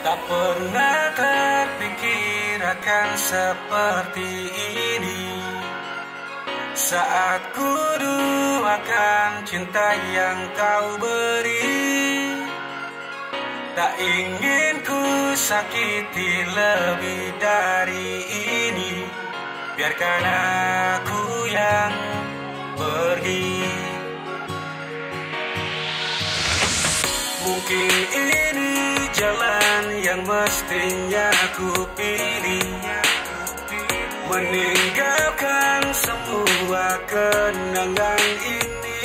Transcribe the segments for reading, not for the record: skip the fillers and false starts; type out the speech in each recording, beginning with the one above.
Tak pernah terpikir akan seperti ini. Saat ku duakan cinta yang kau beri, tak ingin ku sakiti lebih dari ini. Biarkan aku yang pergi. Mungkin ini jalan yang mestinya ku pilih, meninggalkan semua kenangan ini.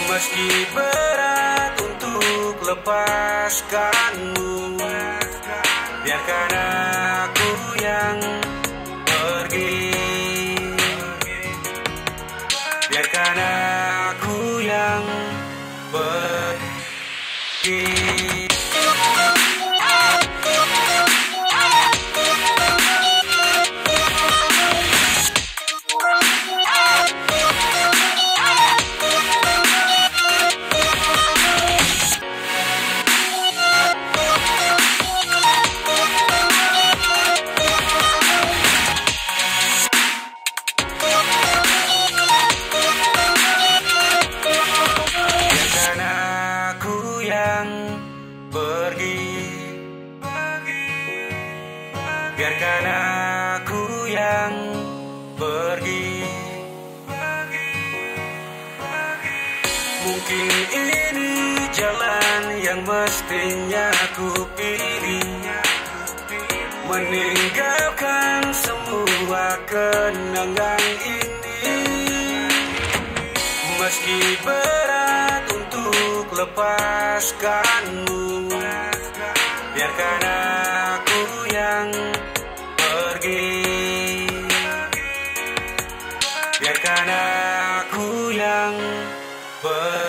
Meski berat untuk lepaskanmu, biarkan aku yang pergi. Biarkan aku yang pergi. Biarkan aku yang pergi. Mungkin ini jalan yang mestinya ku pilih, meninggalkan semua kenangan ini. Meski berat untuk lepaskanmu, biarkan aku yang pergi. Biarkan aku yang pergi.